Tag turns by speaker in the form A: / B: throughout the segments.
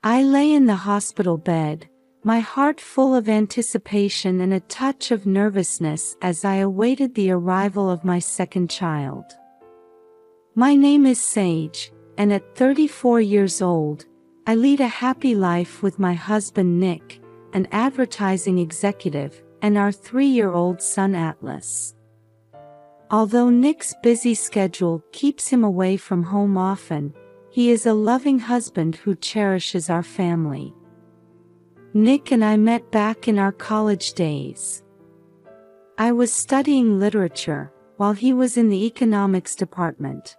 A: I lay in the hospital bed, my heart full of anticipation and a touch of nervousness as I awaited the arrival of my second child. My name is Sage, and at 34 years old, I lead a happy life with my husband Nick, an advertising executive, and our 3-year-old son Atlas. Although Nick's busy schedule keeps him away from home often, he is a loving husband who cherishes our family. Nick and I met back in our college days. I was studying literature, while he was in the economics department.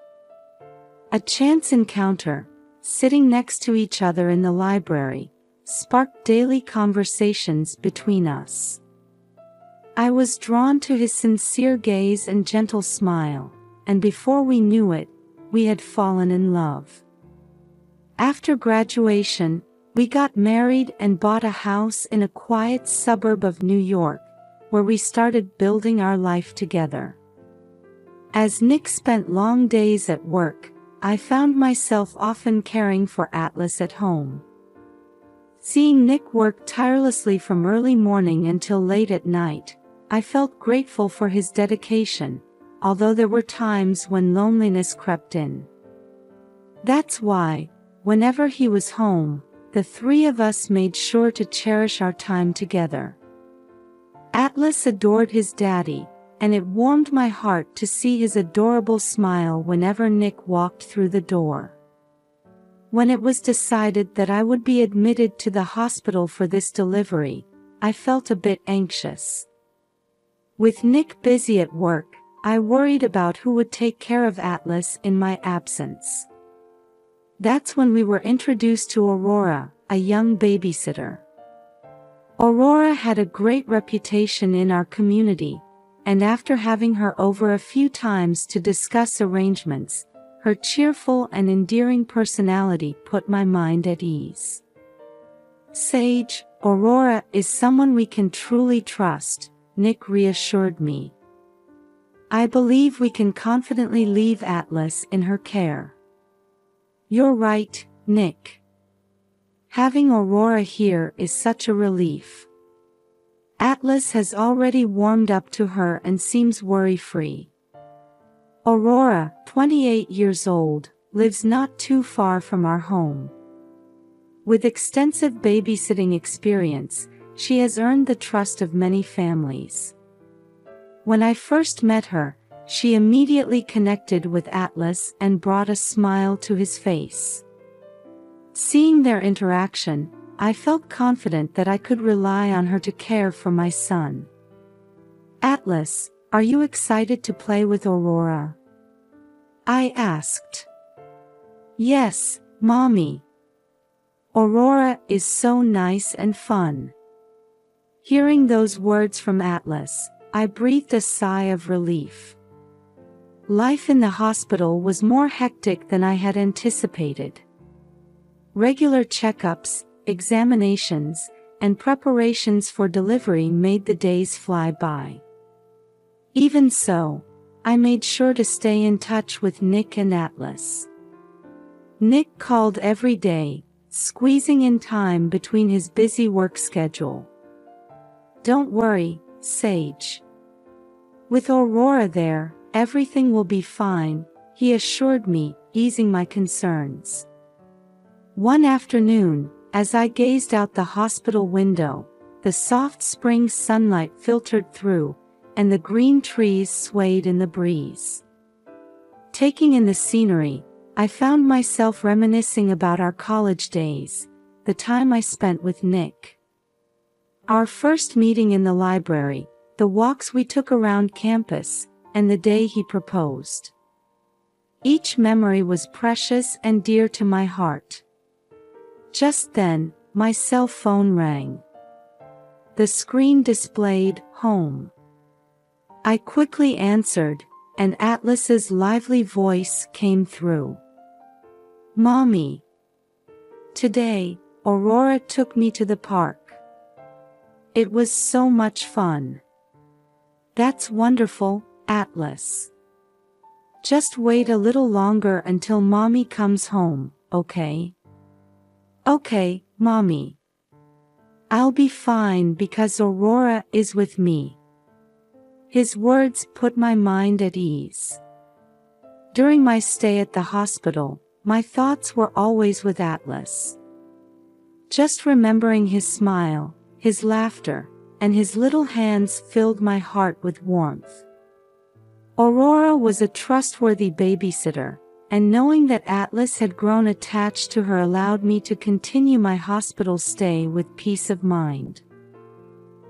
A: A chance encounter, sitting next to each other in the library, sparked daily conversations between us. I was drawn to his sincere gaze and gentle smile, and before we knew it, we had fallen in love. After graduation, we got married and bought a house in a quiet suburb of New York, where we started building our life together. As Nick spent long days at work, I found myself often caring for Atlas at home. Seeing Nick work tirelessly from early morning until late at night, I felt grateful for his dedication, although there were times when loneliness crept in. That's why, whenever he was home, the three of us made sure to cherish our time together. Atlas adored his daddy, and it warmed my heart to see his adorable smile whenever Nick walked through the door. When it was decided that I would be admitted to the hospital for this delivery, I felt a bit anxious. With Nick busy at work, I worried about who would take care of Atlas in my absence. That's when we were introduced to Aurora, a young babysitter. Aurora had a great reputation in our community, and after having her over a few times to discuss arrangements, her cheerful and endearing personality put my mind at ease. Sage, Aurora is someone we can truly trust, Nick reassured me. I believe we can confidently leave Atlas in her care. You're right, Nick. Having Aurora here is such a relief. Atlas has already warmed up to her and seems worry-free. Aurora, 28 years old, lives not too far from our home. With extensive babysitting experience, she has earned the trust of many families. When I first met her, she immediately connected with Atlas and brought a smile to his face. Seeing their interaction, I felt confident that I could rely on her to care for my son. Atlas, are you excited to play with Aurora? I asked. Yes, Mommy. Aurora is so nice and fun. Hearing those words from Atlas, I breathed a sigh of relief. Life in the hospital was more hectic than I had anticipated. Regular checkups, examinations, and preparations for delivery made the days fly by. Even so, I made sure to stay in touch with Nick and Atlas. Nick called every day, squeezing in time between his busy work schedule. Don't worry, Sage. With Aurora there, everything will be fine, he assured me, easing my concerns. One afternoon, as I gazed out the hospital window, the soft spring sunlight filtered through, and the green trees swayed in the breeze. Taking in the scenery, I found myself reminiscing about our college days, the time I spent with Nick. Our first meeting in the library, the walks we took around campus, and the day he proposed. Each memory was precious and dear to my heart. Just then, my cell phone rang. The screen displayed, "Home." I quickly answered, and Atlas's lively voice came through. Mommy. Today, Aurora took me to the park. It was so much fun. That's wonderful, Atlas. Just wait a little longer until Mommy comes home, okay? Okay, Mommy. I'll be fine because Aurora is with me. His words put my mind at ease. During my stay at the hospital, my thoughts were always with Atlas. Just remembering his smile, his laughter, and his little hands filled my heart with warmth. Aurora was a trustworthy babysitter, and knowing that Atlas had grown attached to her allowed me to continue my hospital stay with peace of mind.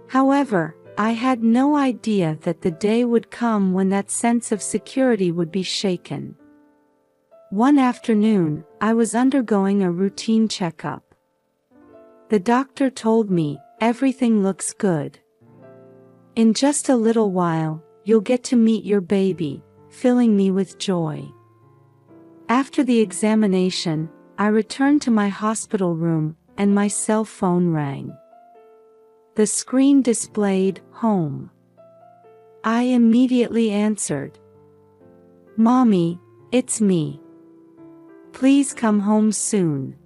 A: However, I had no idea that the day would come when that sense of security would be shaken. One afternoon, I was undergoing a routine checkup. The doctor told me, "Everything looks good. In just a little while, you'll get to meet your baby," filling me with joy. After the examination, I returned to my hospital room, and my cell phone rang. The screen displayed, "Home." I immediately answered. "Mommy, it's me. Please come home soon."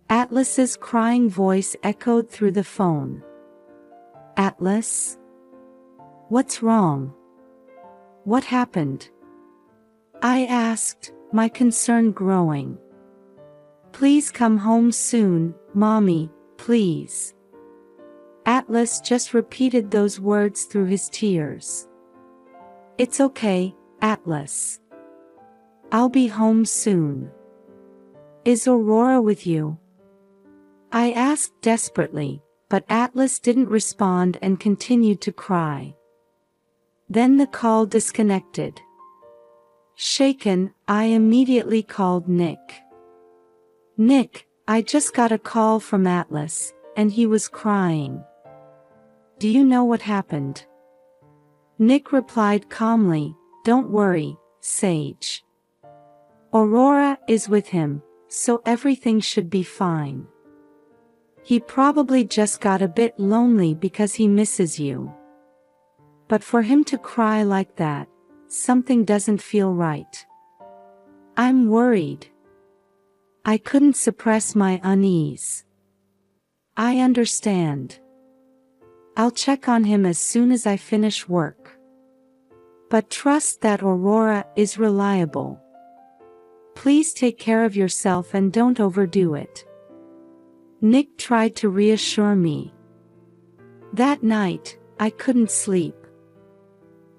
A: Atlas's crying voice echoed through the phone. "Atlas? What's wrong? What happened?" I asked, my concern growing. "Please come home soon, Mommy, please." Atlas just repeated those words through his tears. "It's okay, Atlas. I'll be home soon. Is Aurora with you?" I asked desperately, but Atlas didn't respond and continued to cry. Then the call disconnected. Shaken, I immediately called Nick. "Nick, I just got a call from Atlas, and he was crying. Do you know what happened?" Nick replied calmly, "Don't worry, Sage. Aurora is with him, so everything should be fine. He probably just got a bit lonely because he misses you. But for him to cry like that, something doesn't feel right. I'm worried." I couldn't suppress my unease. "I understand. I'll check on him as soon as I finish work. But trust that Aurora is reliable. Please take care of yourself and don't overdo it." Nick tried to reassure me. That night, I couldn't sleep.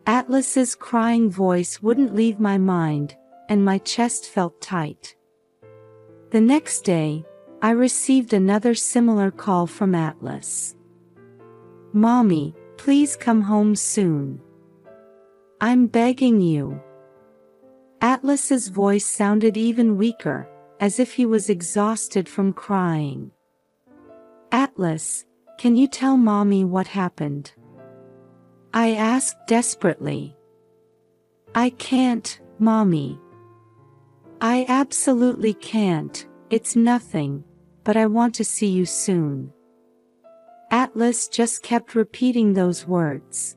A: Atlas's crying voice wouldn't leave my mind, and my chest felt tight. The next day, I received another similar call from Atlas. "Mommy, please come home soon. I'm begging you." Atlas's voice sounded even weaker, as if he was exhausted from crying. "Atlas, can you tell Mommy what happened?" I asked desperately. "I can't, Mommy. I absolutely can't, it's nothing, but I want to see you soon." Atlas just kept repeating those words.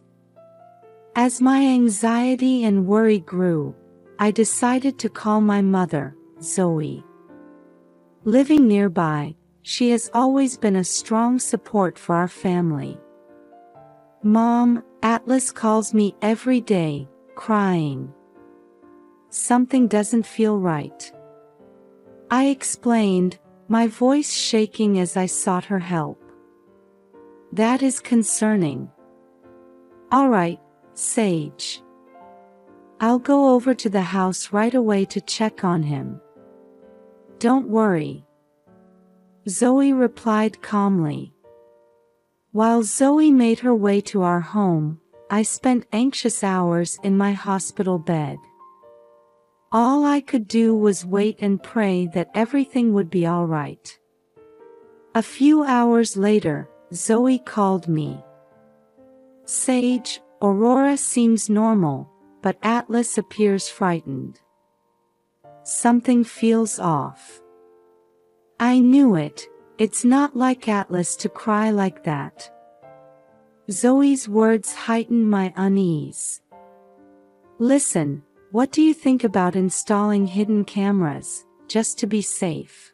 A: As my anxiety and worry grew, I decided to call my mother, Zoe. Living nearby, she has always been a strong support for our family. "Mom, Atlas calls me every day, crying. Something doesn't feel right." I explained, my voice shaking as I sought her help. "That is concerning. All right, Sage. I'll go over to the house right away to check on him. Don't worry." Zoe replied calmly. While Zoe made her way to our home, I spent anxious hours in my hospital bed. All I could do was wait and pray that everything would be all right. A few hours later, Zoe called me. "Sage, Aurora seems normal, but Atlas appears frightened. Something feels off." I knew it. It's not like Atlas to cry like that. Zoe's words heightened my unease. "Listen, what do you think about installing hidden cameras, just to be safe?"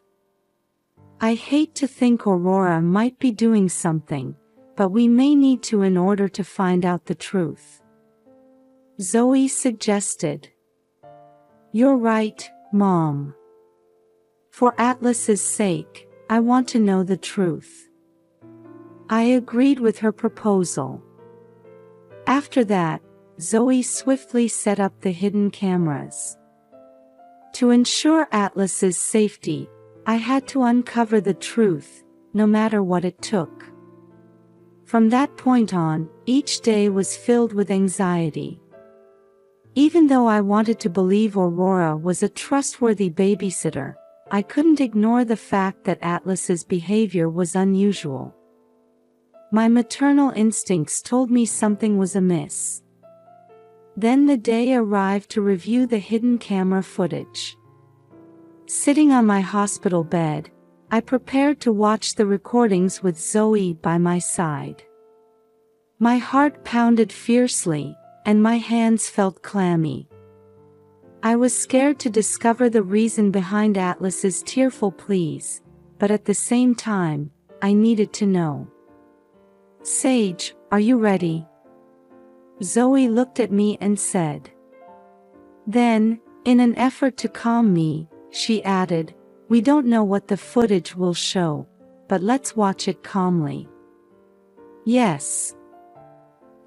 A: I hate to think Aurora might be doing something, but we may need to in order to find out the truth. Zoe suggested. You're right, Mom. For Atlas's sake, I want to know the truth. I agreed with her proposal. After that, Zoe swiftly set up the hidden cameras. To ensure Atlas's safety, I had to uncover the truth, no matter what it took. From that point on, each day was filled with anxiety. Even though I wanted to believe Aurora was a trustworthy babysitter, I couldn't ignore the fact that Atlas's behavior was unusual. My maternal instincts told me something was amiss. Then the day arrived to review the hidden camera footage. Sitting on my hospital bed, I prepared to watch the recordings with Zoe by my side. My heart pounded fiercely, and my hands felt clammy. I was scared to discover the reason behind Atlas's tearful pleas, but at the same time, I needed to know. Sage, are you ready? Zoe looked at me and said. Then, in an effort to calm me, she added, we don't know what the footage will show, but let's watch it calmly. Yes.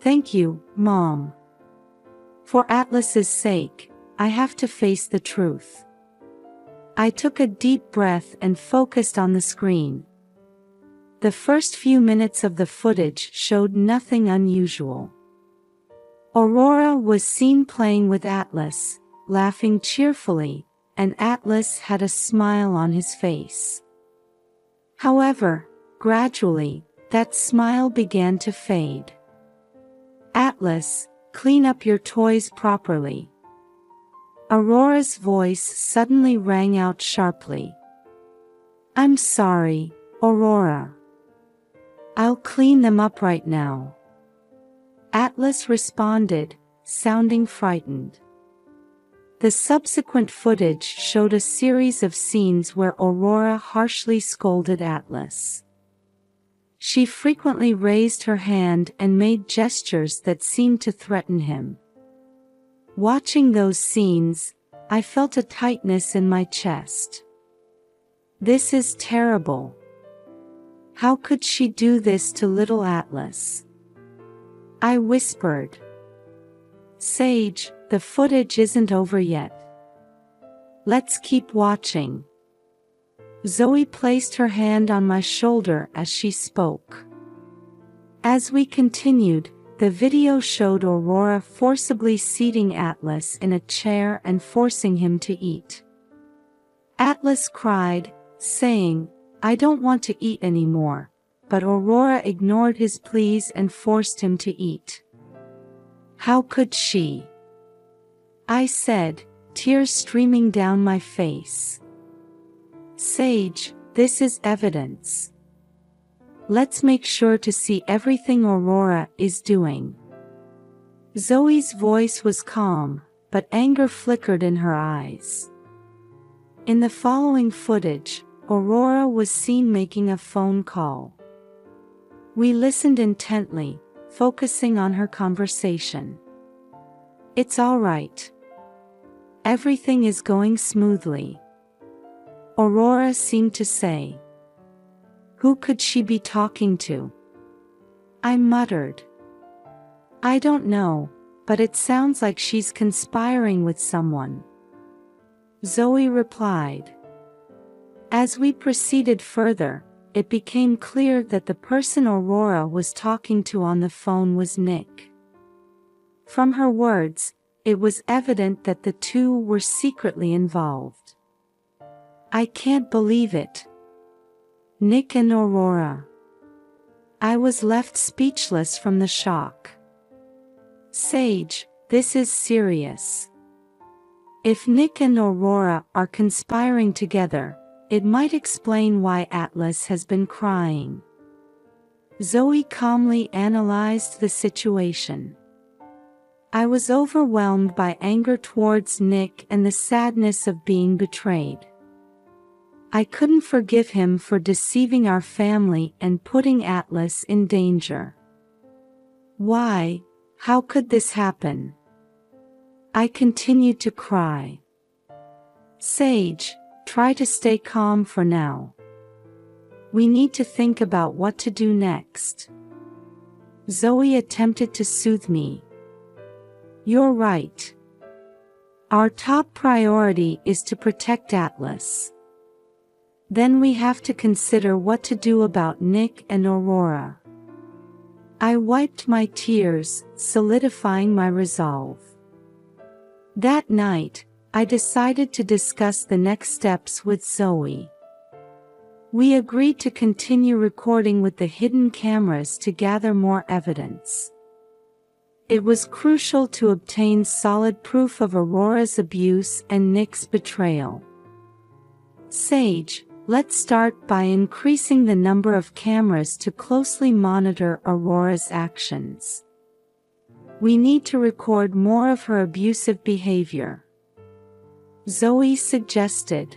A: Thank you, Mom. For Atlas's sake, I have to face the truth. I took a deep breath and focused on the screen. The first few minutes of the footage showed nothing unusual. Aurora was seen playing with Atlas, laughing cheerfully, and Atlas had a smile on his face. However, gradually, that smile began to fade. Atlas, clean up your toys properly. Aurora's voice suddenly rang out sharply. I'm sorry, Aurora. I'll clean them up right now. Atlas responded, sounding frightened. The subsequent footage showed a series of scenes where Aurora harshly scolded Atlas. She frequently raised her hand and made gestures that seemed to threaten him. Watching those scenes, I felt a tightness in my chest. This is terrible. How could she do this to little Atlas? I whispered. Sage, the footage isn't over yet. Let's keep watching. Zoe placed her hand on my shoulder as she spoke. As we continued, the video showed Aurora forcibly seating Atlas in a chair and forcing him to eat. Atlas cried, saying, I don't want to eat anymore, but Aurora ignored his pleas and forced him to eat. How could she? I said, tears streaming down my face. Sage, this is evidence. Let's make sure to see everything Aurora is doing. Zoe's voice was calm, but anger flickered in her eyes. In the following footage, Aurora was seen making a phone call. We listened intently, focusing on her conversation. It's all right. Everything is going smoothly. Aurora seemed to say. Who could she be talking to? I muttered. I don't know, but it sounds like she's conspiring with someone. Zoe replied. As we proceeded further, it became clear that the person Aurora was talking to on the phone was Nick. From her words, it was evident that the two were secretly involved. I can't believe it. Nick and Aurora. I was left speechless from the shock. Sage, this is serious. If Nick and Aurora are conspiring together, it might explain why Atlas has been crying. Zoe calmly analyzed the situation. I was overwhelmed by anger towards Nick and the sadness of being betrayed. I couldn't forgive him for deceiving our family and putting Atlas in danger. Why? How could this happen? I continued to cry. Sage, try to stay calm for now. We need to think about what to do next. Zoe attempted to soothe me. You're right. Our top priority is to protect Atlas. Then we have to consider what to do about Nick and Aurora. I wiped my tears, solidifying my resolve. That night, I decided to discuss the next steps with Zoe. We agreed to continue recording with the hidden cameras to gather more evidence. It was crucial to obtain solid proof of Aurora's abuse and Nick's betrayal. Sage, let's start by increasing the number of cameras to closely monitor Aurora's actions. We need to record more of her abusive behavior. Zoe suggested.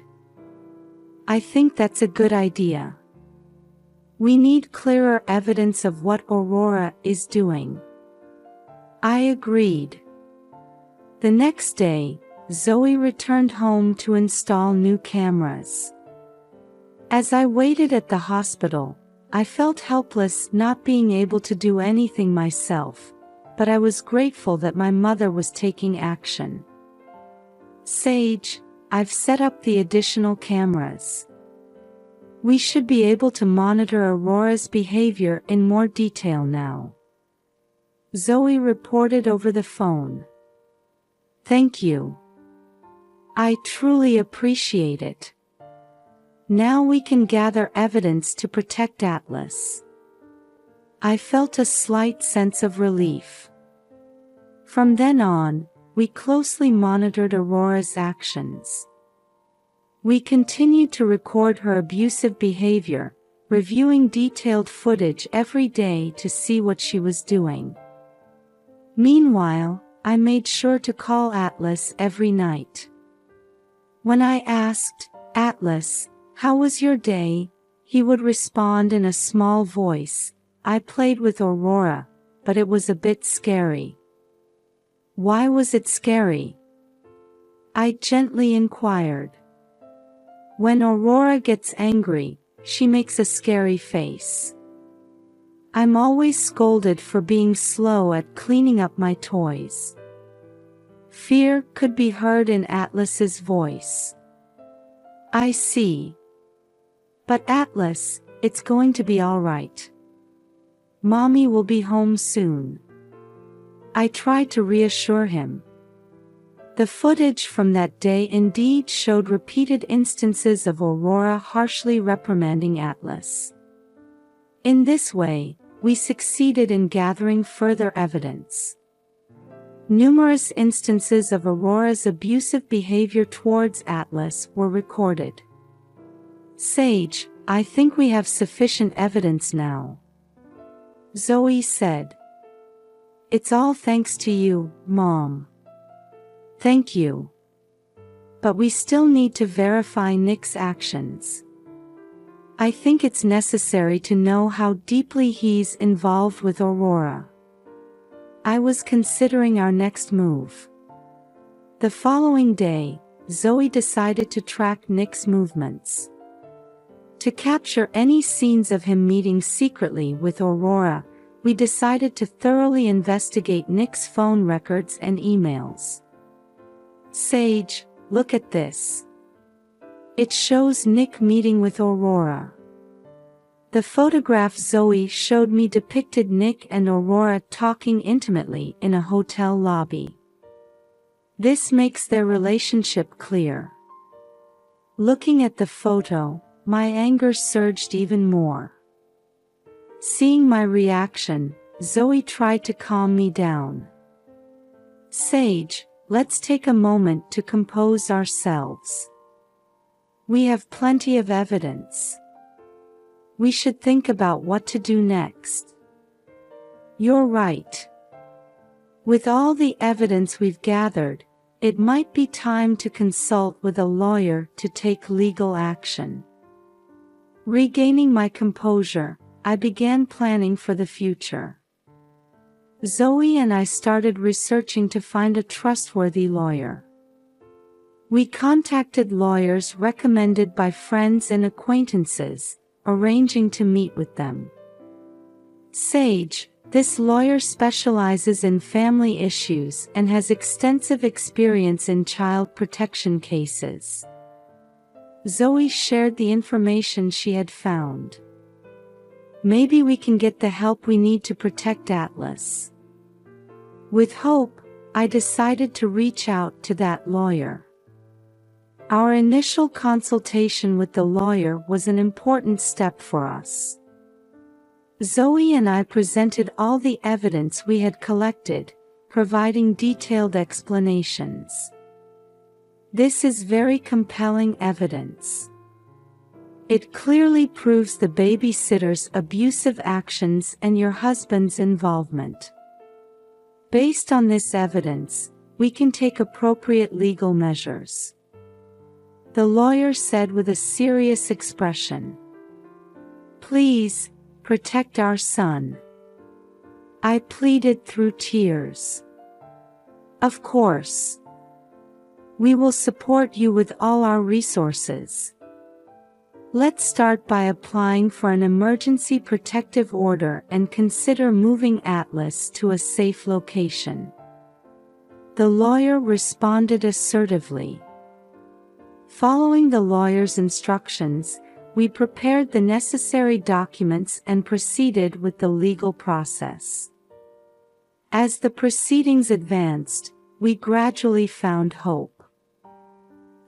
A: I think that's a good idea. We need clearer evidence of what Aurora is doing. I agreed. The next day, Zoe returned home to install new cameras. As I waited at the hospital, I felt helpless not being able to do anything myself, but I was grateful that my mother was taking action. Sage, I've set up the additional cameras. We should be able to monitor Aurora's behavior in more detail now. Zoe reported over the phone. Thank you. I truly appreciate it. Now we can gather evidence to protect Atlas. I felt a slight sense of relief. From then on, we closely monitored Aurora's actions. We continued to record her abusive behavior, reviewing detailed footage every day to see what she was doing. Meanwhile, I made sure to call Atlas every night. When I asked, Atlas, how was your day? He would respond in a small voice, I played with Aurora, but it was a bit scary. Why was it scary? I gently inquired. When Aurora gets angry, she makes a scary face. I'm always scolded for being slow at cleaning up my toys. Fear could be heard in Atlas's voice. I see. But Atlas, it's going to be all right. Mommy will be home soon. I tried to reassure him. The footage from that day indeed showed repeated instances of Aurora harshly reprimanding Atlas. In this way, we succeeded in gathering further evidence. Numerous instances of Aurora's abusive behavior towards Atlas were recorded. Sage, I think we have sufficient evidence now. Zoe said. It's all thanks to you, Mom. Thank you. But we still need to verify Nick's actions. I think it's necessary to know how deeply he's involved with Aurora. I was considering our next move. The following day, Zoe decided to track Nick's movements. To capture any scenes of him meeting secretly with Aurora, we decided to thoroughly investigate Nick's phone records and emails. Sage, look at this. It shows Nick meeting with Aurora. The photograph Zoe showed me depicted Nick and Aurora talking intimately in a hotel lobby. This makes their relationship clear. Looking at the photo, my anger surged even more. Seeing my reaction, Zoe tried to calm me down. Sage, let's take a moment to compose ourselves. We have plenty of evidence. We should think about what to do next. You're right. With all the evidence we've gathered, It might be time to consult with a lawyer to take legal action. Regaining my composure, I began planning for the future. Zoe and I started researching to find a trustworthy lawyer. We contacted lawyers recommended by friends and acquaintances, arranging to meet with them. Sage, this lawyer specializes in family issues and has extensive experience in child protection cases. Zoe shared the information she had found. Maybe we can get the help we need to protect Atlas. With hope, I decided to reach out to that lawyer. Our initial consultation with the lawyer was an important step for us. Zoe and I presented all the evidence we had collected, providing detailed explanations. This is very compelling evidence. It clearly proves the babysitter's abusive actions and your husband's involvement. Based on this evidence, we can take appropriate legal measures. The lawyer said with a serious expression. Please, protect our son. I pleaded through tears. Of course. We will support you with all our resources. Let's start by applying for an emergency protective order and consider moving Atlas to a safe location. The lawyer responded assertively. Following the lawyer's instructions, we prepared the necessary documents and proceeded with the legal process. As the proceedings advanced, we gradually found hope.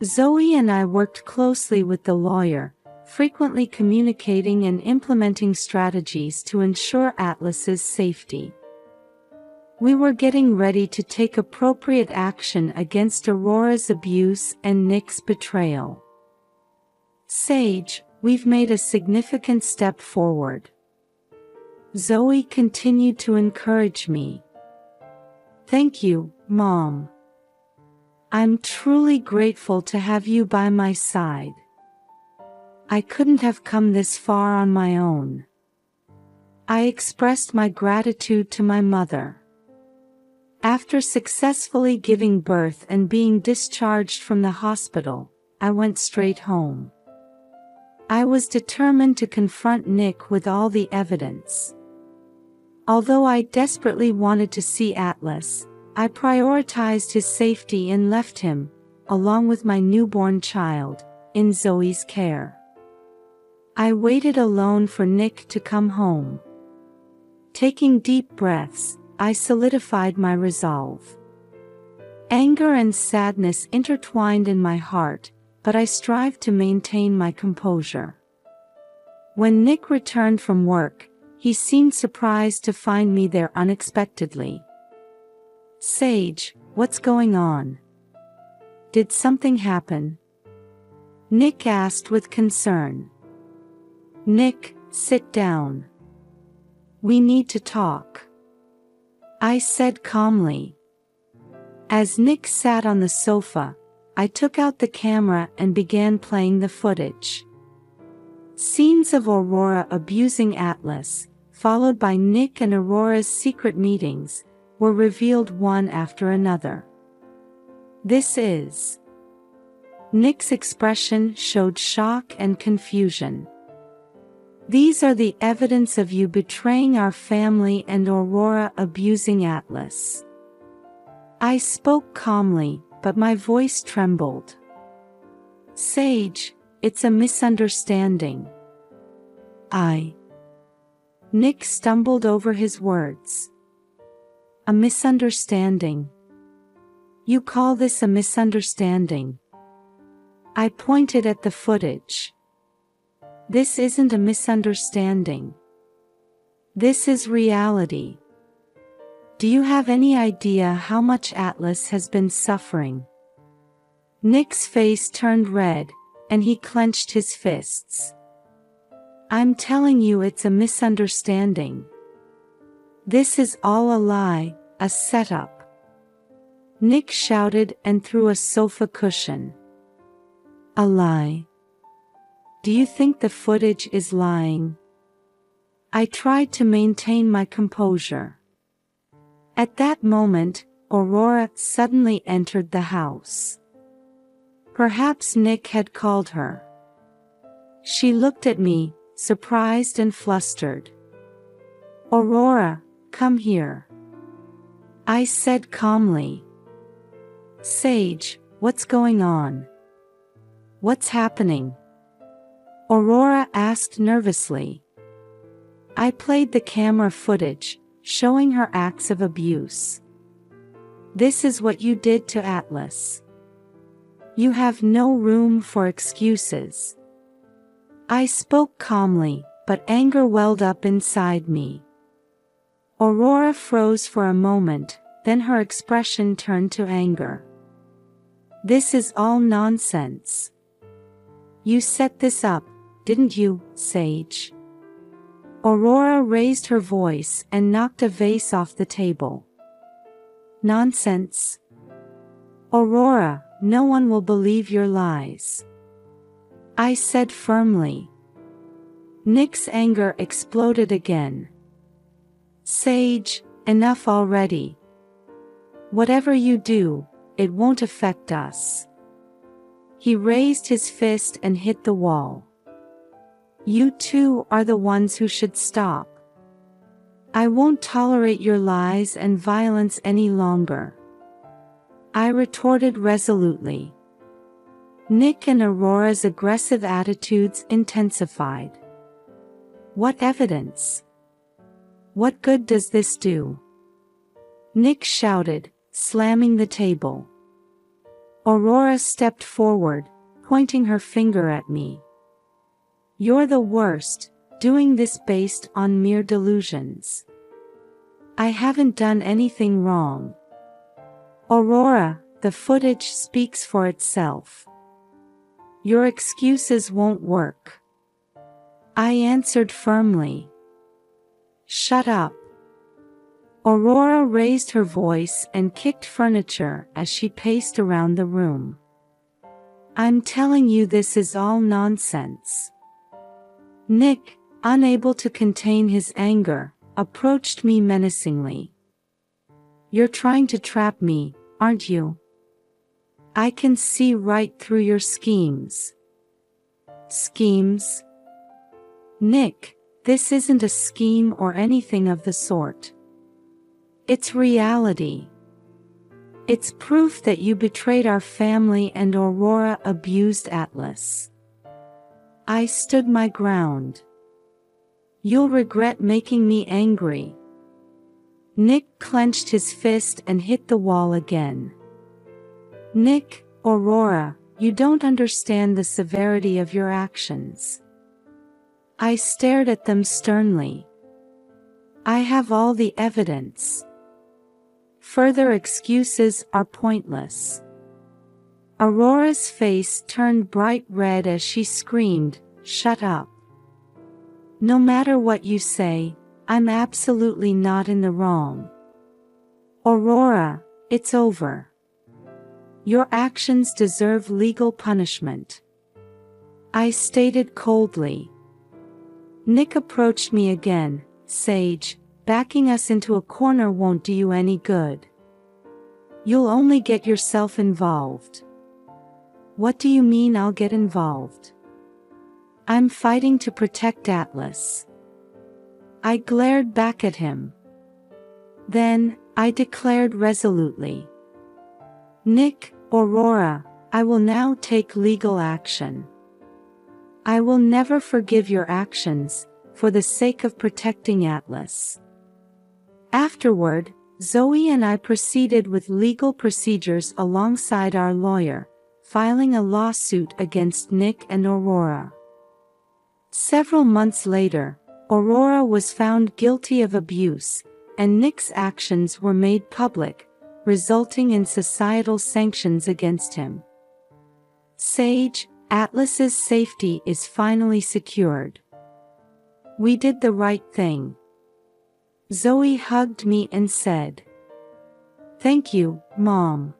A: Zoe and I worked closely with the lawyer, frequently communicating and implementing strategies to ensure Atlas's safety. We were getting ready to take appropriate action against Aurora's abuse and Nick's betrayal. Sage, we've made a significant step forward. Zoe continued to encourage me. Thank you, Mom. I'm truly grateful to have you by my side. I couldn't have come this far on my own. I expressed my gratitude to my mother. After successfully giving birth and being discharged from the hospital, I went straight home. I was determined to confront Nick with all the evidence. Although I desperately wanted to see Atlas, I prioritized his safety and left him, along with my newborn child, in Zoe's care. I waited alone for Nick to come home. Taking deep breaths, I solidified my resolve. Anger and sadness intertwined in my heart, but I strived to maintain my composure. When Nick returned from work, he seemed surprised to find me there unexpectedly. Sage, what's going on? Did something happen? Nick asked with concern. Nick, sit down. We need to talk. I said calmly. As Nick sat on the sofa, I took out the camera and began playing the footage. Scenes of Aurora abusing Atlas, followed by Nick and Aurora's secret meetings, were revealed one after another. This is. Nick's expression showed shock and confusion. These are the evidence of you betraying our family and Aurora abusing Atlas. I spoke calmly, but my voice trembled. Sage, it's a misunderstanding. Nick stumbled over his words. A misunderstanding. You call this a misunderstanding? I pointed at the footage. This isn't a misunderstanding. This is reality. Do you have any idea how much Atlas has been suffering? Nick's face turned red, and he clenched his fists. I'm telling you it's a misunderstanding. This is all a lie, a setup. Nick shouted and threw a sofa cushion. A lie. Do you think the footage is lying? I tried to maintain my composure. At that moment, Aurora suddenly entered the house. Perhaps Nick had called her. She looked at me, surprised and flustered. Aurora, come here, I said calmly. Sage, what's going on? What's happening? Aurora asked nervously. I played the camera footage, showing her acts of abuse. This is what you did to Atlas. You have no room for excuses. I spoke calmly, but anger welled up inside me. Aurora froze for a moment, then her expression turned to anger. This is all nonsense. You set this up, didn't you, Sage? Aurora raised her voice and knocked a vase off the table. Nonsense. Aurora, no one will believe your lies, I said firmly. Nick's anger exploded again. Sage, enough already. Whatever you do, it won't affect us. He raised his fist and hit the wall. You two are the ones who should stop. I won't tolerate your lies and violence any longer, I retorted resolutely. Nick and Aurora's aggressive attitudes intensified. What evidence? What good does this do? Nick shouted, slamming the table. Aurora stepped forward, pointing her finger at me. You're the worst, doing this based on mere delusions. I haven't done anything wrong. Aurora, the footage speaks for itself. Your excuses won't work, I answered firmly. Shut up. Aurora raised her voice and kicked furniture as she paced around the room. I'm telling you, this is all nonsense. Nick, unable to contain his anger, approached me menacingly. You're trying to trap me, aren't you? I can see right through your schemes. Schemes? Nick, this isn't a scheme or anything of the sort. It's reality. It's proof that you betrayed our family and Aurora abused Atlas. I stood my ground. You'll regret making me angry. Nick clenched his fist and hit the wall again. Nick, Aurora, you don't understand the severity of your actions. I stared at them sternly. I have all the evidence. Further excuses are pointless. Aurora's face turned bright red as she screamed, "Shut up. No matter what you say, I'm absolutely not in the wrong. Aurora, it's over. Your actions deserve legal punishment," I stated coldly. Nick approached me again. Sage, backing us into a corner won't do you any good. You'll only get yourself involved. What do you mean I'll get involved? I'm fighting to protect Atlas. I glared back at him. Then, I declared resolutely. Nick, Aurora, I will now take legal action. I will never forgive your actions, for the sake of protecting Atlas. Afterward, Zoe and I proceeded with legal procedures alongside our lawyer, filing a lawsuit against Nick and Aurora. Several months later, Aurora was found guilty of abuse, and Nick's actions were made public, resulting in societal sanctions against him. Sage, Atlas's safety is finally secured. We did the right thing. Zoe hugged me and said, Thank you, Mom.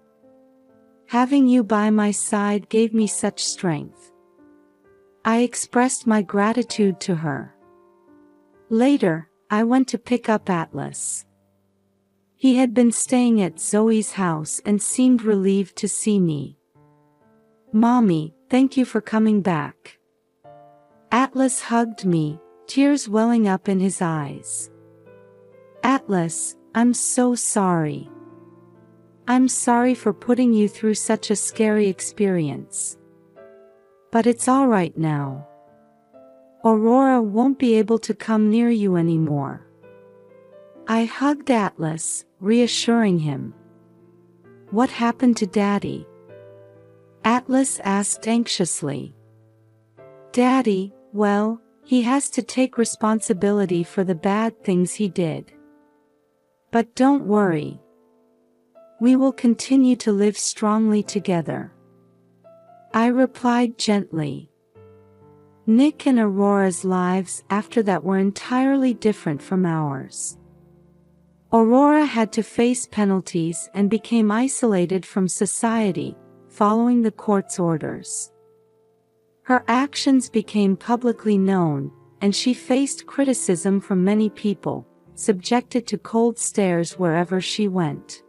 A: Having you by my side gave me such strength. I expressed my gratitude to her. Later, I went to pick up Atlas. He had been staying at Zoe's house and seemed relieved to see me. Mommy, thank you for coming back. Atlas hugged me, tears welling up in his eyes. Atlas, I'm so sorry. I'm sorry for putting you through such a scary experience. But it's all right now. Aurora won't be able to come near you anymore. I hugged Atlas, reassuring him. What happened to Daddy? Atlas asked anxiously. Daddy, well, he has to take responsibility for the bad things he did. But don't worry. We will continue to live strongly together. I replied gently. Nick and Aurora's lives after that were entirely different from ours. Aurora had to face penalties and became isolated from society, following the court's orders. Her actions became publicly known, and she faced criticism from many people, subjected to cold stares wherever she went.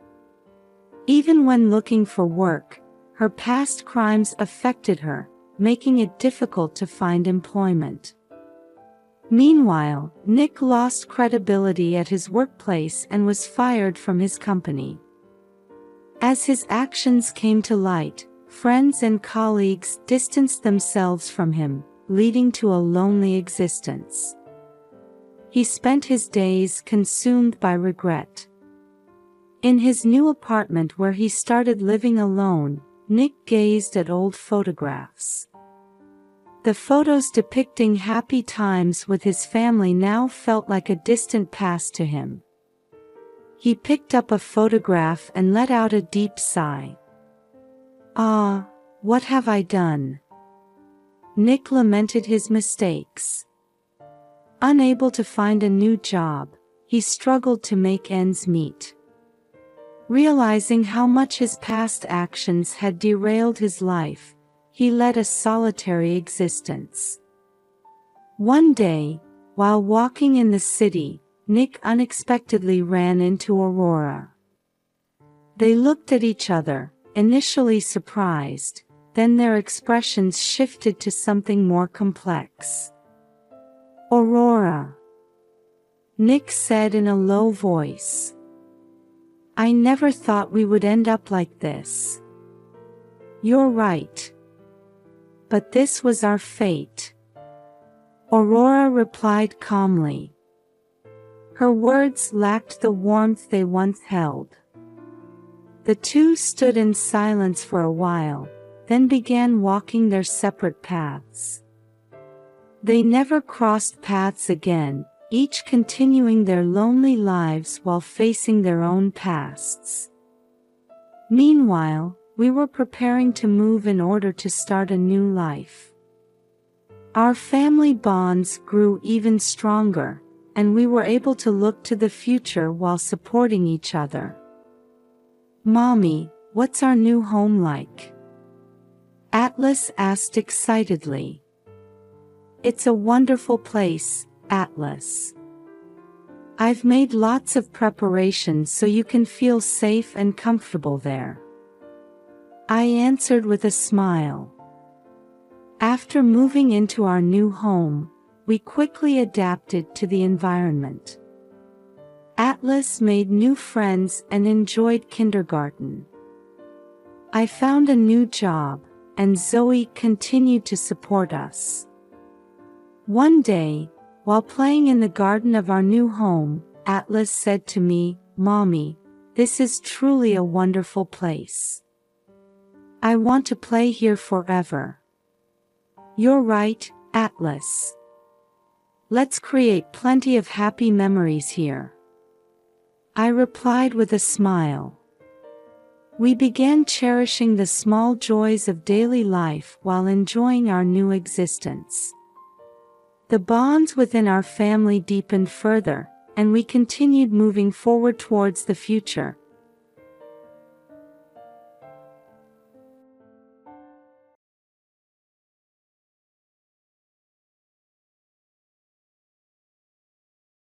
A: Even when looking for work, her past crimes affected her, making it difficult to find employment. Meanwhile, Nick lost credibility at his workplace and was fired from his company. As his actions came to light, friends and colleagues distanced themselves from him, leading to a lonely existence. He spent his days consumed by regret. In his new apartment where he started living alone, Nick gazed at old photographs. The photos depicting happy times with his family now felt like a distant past to him. He picked up a photograph and let out a deep sigh. Ah, what have I done? Nick lamented his mistakes. Unable to find a new job, he struggled to make ends meet. Realizing how much his past actions had derailed his life, he led a solitary existence. One day, while walking in the city, Nick unexpectedly ran into Aurora. They looked at each other, initially surprised, then their expressions shifted to something more complex. Aurora, Nick said in a low voice. I never thought we would end up like this. You're right. But this was our fate. Aurora replied calmly. Her words lacked the warmth they once held. The two stood in silence for a while, then began walking their separate paths. They never crossed paths again, each continuing their lonely lives while facing their own pasts. Meanwhile, we were preparing to move in order to start a new life. Our family bonds grew even stronger, and we were able to look to the future while supporting each other. Mommy, what's our new home like? Atlas asked excitedly. It's a wonderful place, Atlas. I've made lots of preparations so you can feel safe and comfortable there. I answered with a smile. After moving into our new home, we quickly adapted to the environment. Atlas made new friends and enjoyed kindergarten. I found a new job, and Zoe continued to support us. One day, while playing in the garden of our new home, Atlas said to me, Mommy, this is truly a wonderful place. I want to play here forever. You're right, Atlas. Let's create plenty of happy memories here. I replied with a smile. We began cherishing the small joys of daily life while enjoying our new existence. The bonds within our family deepened further, and we continued moving forward towards the future,